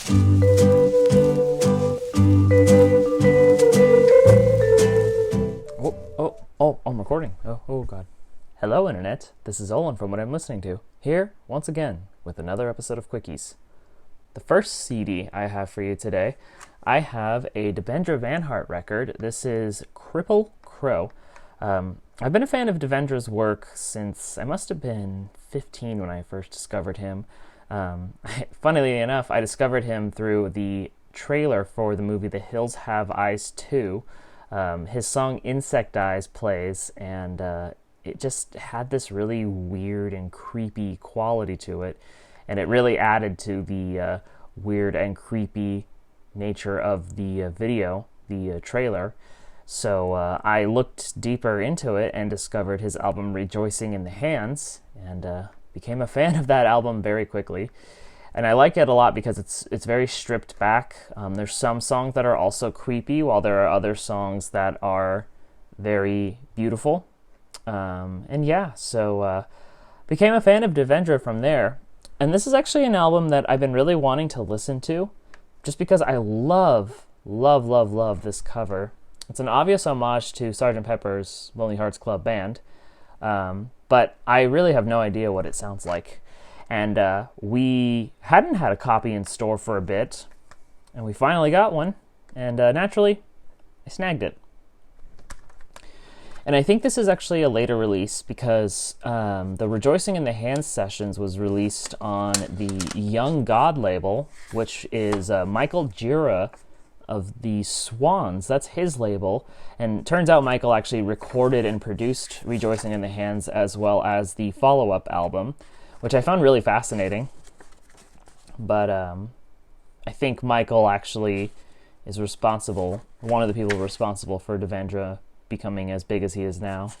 I'm recording. Oh God. Hello, Internet. This is Olin from What I'm Listening To, here, once again, with another episode of Quickies. The first CD I have for you today, I have a Devendra Banhart record. This is Cripplecrow. I've been a fan of Devendra's work since I must have been 15 when I first discovered him. Funnily enough, I discovered him through the trailer for the movie The Hills Have Eyes 2. His song Insect Eyes plays, and it just had this really weird and creepy quality to it, and it really added to the weird and creepy nature of the video, the trailer. So I looked deeper into it and discovered his album Rejoicing in the Hands, and became a fan of that album very quickly. And I like it a lot because it's very stripped back. There's some songs that are also creepy, while there are other songs that are very beautiful. So became a fan of Devendra from there. And this is actually an album that I've been really wanting to listen to, just because I love this cover. It's an obvious homage to Sgt. Pepper's Lonely Hearts Club Band, but I really have no idea what it sounds like. And we hadn't had a copy in store for a bit, and we finally got one, and naturally, I snagged it. And I think this is actually a later release because the Rejoicing in the Hands sessions was released on the Young God label, which is Michael Gira of the Swans. That's his label. And turns out Michael actually recorded and produced Rejoicing in the Hands as well as the follow-up album, which I found really fascinating. But I think Michael actually is responsible, one of the people responsible for Devendra becoming as big as he is now,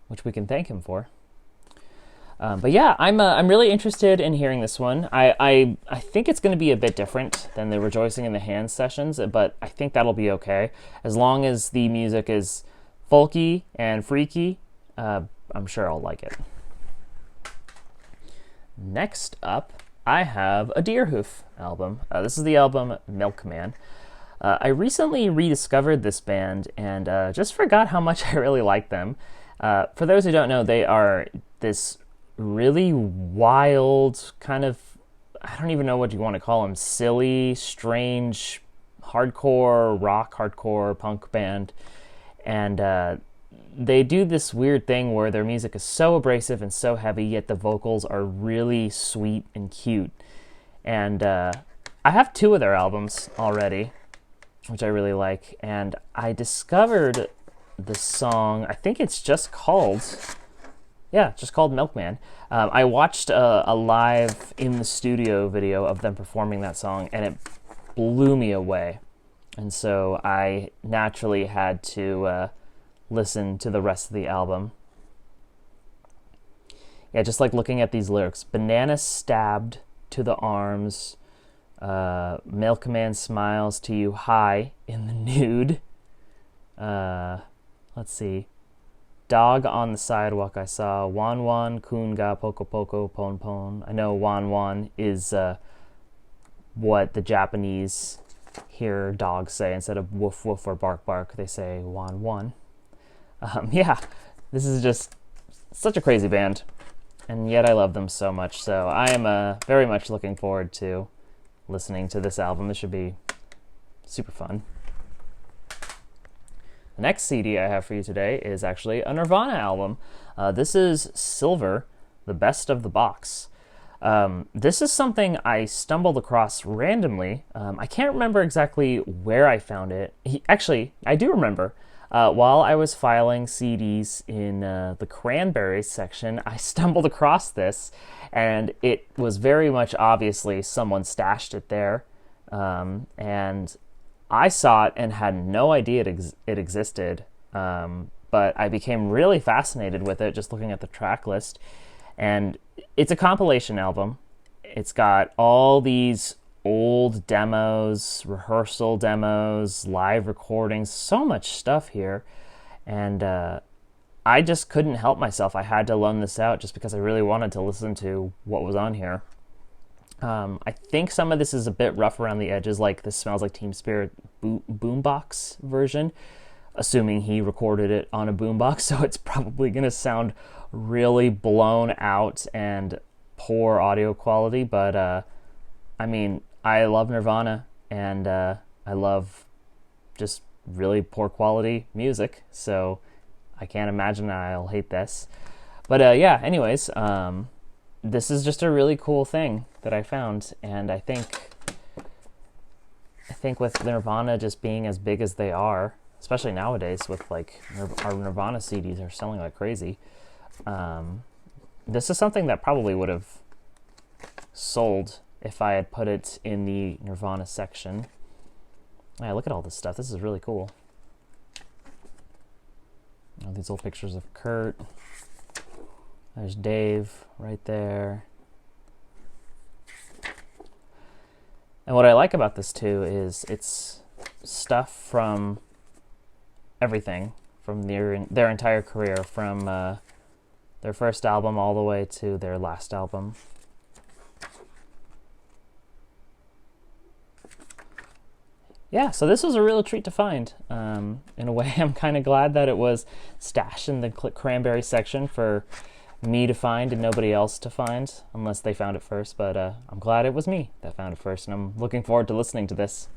which we can thank him for. But yeah, I'm really interested in hearing this one. I think it's going to be a bit different than the Rejoicing in the Hands sessions, but I think that'll be okay. As long as the music is folky and freaky, I'm sure I'll like it. Next up, I have a Deerhoof album. This is the album Milkman. I recently rediscovered this band and just forgot how much I really like them. For those who don't know, they are this really wild, kind of, I don't even know what you want to call them, silly, strange, hardcore, rock, hardcore, punk band. And they do this weird thing where their music is so abrasive and so heavy, yet the vocals are really sweet and cute. And I have 2 of their albums already, which I really like. And I discovered the song, I think it's just called Milkman. I watched a live in the studio video of them performing that song, and it blew me away. And so I naturally had to listen to the rest of the album. Yeah, just like looking at these lyrics. Banana stabbed to the arms. Milkman smiles to you high in the nude. Let's see. Dog on the sidewalk I saw. Wan wan, kunga, poko poko, pon pon. I know wan wan is what the Japanese hear dogs say. Instead of woof woof or bark bark, they say wan wan. Yeah, this is just such a crazy band, and yet I love them so much. So I am very much looking forward to listening to this album. This should be super fun. The next CD I have for you today is actually a Nirvana album. This is Silver, the Best of the Box. This is something I stumbled across randomly. I can't remember exactly where I found it. Actually, I do remember. While I was filing CDs in the Cranberries section, I stumbled across this, and it was very much obviously someone stashed it there. And I saw it and had no idea it existed, but I became really fascinated with it just looking at the track list. And it's a compilation album. It's got all these old demos, rehearsal demos, live recordings, so much stuff here. And I just couldn't help myself. I had to loan this out just because I really wanted to listen to what was on here. I think some of this is a bit rough around the edges, like this Smells Like Teen Spirit boombox version, assuming he recorded it on a boombox, so it's probably going to sound really blown out and poor audio quality, but I mean, I love Nirvana, and I love just really poor quality music, so I can't imagine I'll hate this. But yeah, anyways, this is just a really cool thing that I found, and I think with Nirvana just being as big as they are, especially nowadays with like our Nirvana CDs are selling like crazy, this is something that probably would have sold if I had put it in the Nirvana section. Yeah, look at all this stuff. This is really cool. All these old pictures of Kurt. There's Dave right there. And what I like about this too is it's stuff from everything, from their entire career, from their first album all the way to their last album. Yeah, so this was a real treat to find. In a way, I'm kind of glad that it was stashed in the cranberry section for me to find and nobody else to find, unless they found it first, but I'm glad it was me that found it first, and I'm looking forward to listening to this.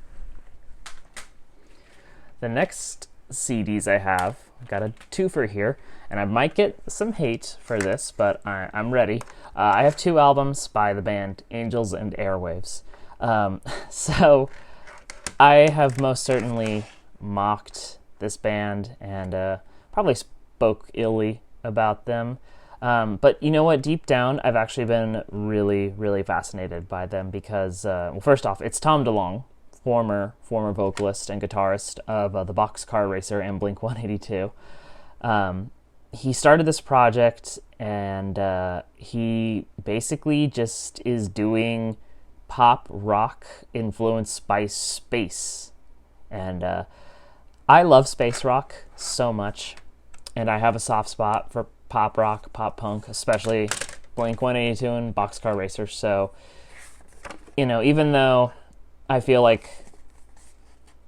The next CDs I have, I've got a twofer here, and I might get some hate for this, but I'm ready. I have two albums by the band Angels and Airwaves. So I have most certainly mocked this band and probably spoke illy about them. But you know what? Deep down, I've actually been really, really fascinated by them because, well, first off, it's Tom DeLonge, former vocalist and guitarist of the Boxcar Racer and Blink-182. He started this project, and he basically just is doing pop rock influenced by space. And I love space rock so much, and I have a soft spot for pop rock, pop punk, especially Blink-182 and Boxcar Racer. So, you know, even though I feel like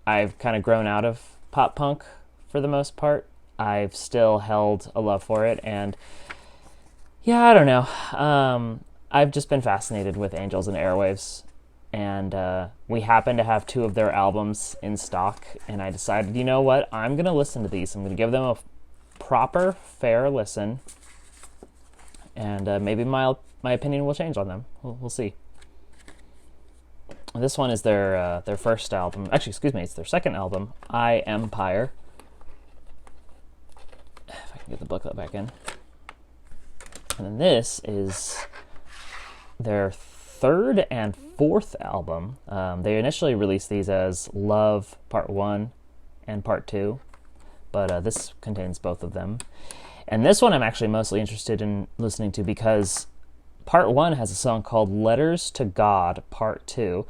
I've kind of grown out of pop punk for the most part, I've still held a love for it. And yeah, I don't know. I've just been fascinated with Angels and Airwaves. And we happen to have two of their albums in stock. And I decided, you know what? I'm going to listen to these. I'm going to give them a proper, fair listen, and maybe my opinion will change on them. We'll see. This one is their first album. Actually, excuse me, it's their second album, I Empire. If I can get the booklet back in. And then this is their third and fourth album. They initially released these as Love Part 1 and Part 2. But this contains both of them. And this one I'm actually mostly interested in listening to because Part 1 has a song called Letters to God Part 2.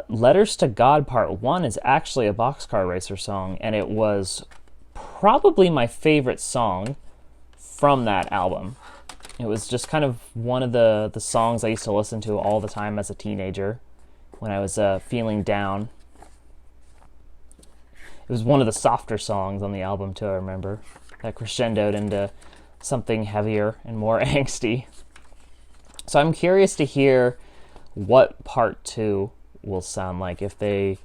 Letters to God Part 1 is actually a Boxcar Racer song, and it was probably my favorite song from that album. It was just kind of one of the songs I used to listen to all the time as a teenager when I was feeling down. It was one of the softer songs on the album, too, I remember. That crescendoed into something heavier and more angsty. So I'm curious to hear what Part 2 will sound like. If they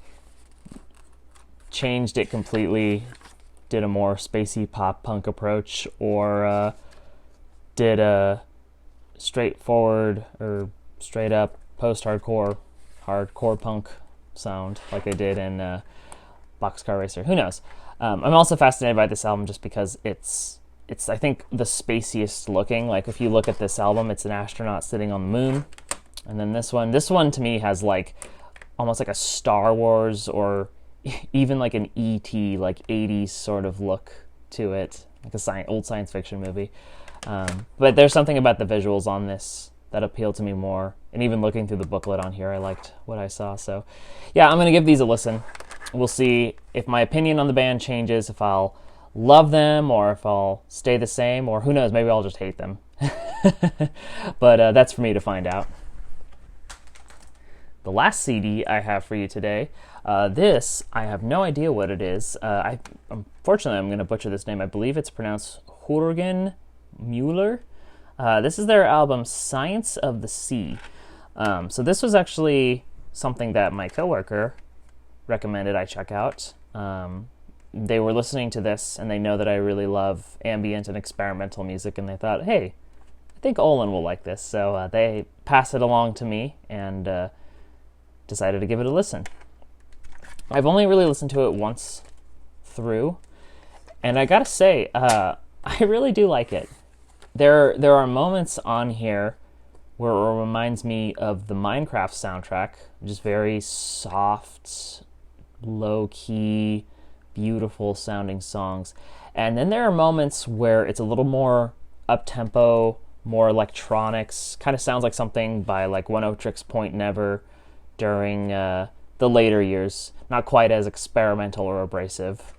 changed it completely, did a more spacey pop-punk approach, or did a straightforward or straight-up post-hardcore, hardcore punk sound like they did in Boxcar Racer. Who knows? I'm also fascinated by this album just because it's I think the spaciest looking. Like if you look at this album, it's an astronaut sitting on the moon, and then this one to me has like almost like a Star Wars or even like an E.T. like 80s sort of look to it, like a old science fiction movie. But there's something about the visuals on this that appealed to me more, and even looking through the booklet on here, I liked what I saw. So yeah, I'm gonna give these a listen. We'll see if my opinion on the band changes, if I'll love them, or if I'll stay the same, or who knows, maybe I'll just hate them. But that's for me to find out. the last CD I have for you today. This, I have no idea what it is. Unfortunately, I'm going to butcher this name. I believe it's pronounced Jurgen Muller. This is their album Science of the Sea. So this was actually something that my coworker recommended I check out. They were listening to this, and they know that I really love ambient and experimental music, and they thought, hey, I think Olin will like this. So they passed it along to me and decided to give it a listen. I've only really listened to it once through, and I gotta say, I really do like it. There are moments on here where it reminds me of the Minecraft soundtrack, just very soft, low-key, beautiful sounding songs. And then there are moments where it's a little more up-tempo, more electronics, kind of sounds like something by like One-Otrix Point Never during the later years. Not quite as experimental or abrasive.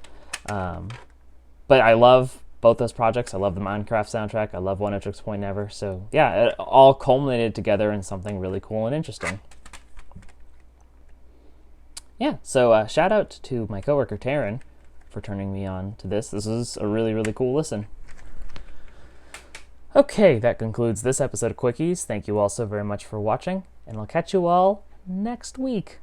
But I love both those projects. I love the Minecraft soundtrack. I love One-Otrix Point Never. So yeah, it all culminated together in something really cool and interesting. Yeah, so shout out to my coworker Taryn for turning me on to this. This is a really, really cool listen. Okay, that concludes this episode of Quickies. Thank you all so very much for watching, and I'll catch you all next week.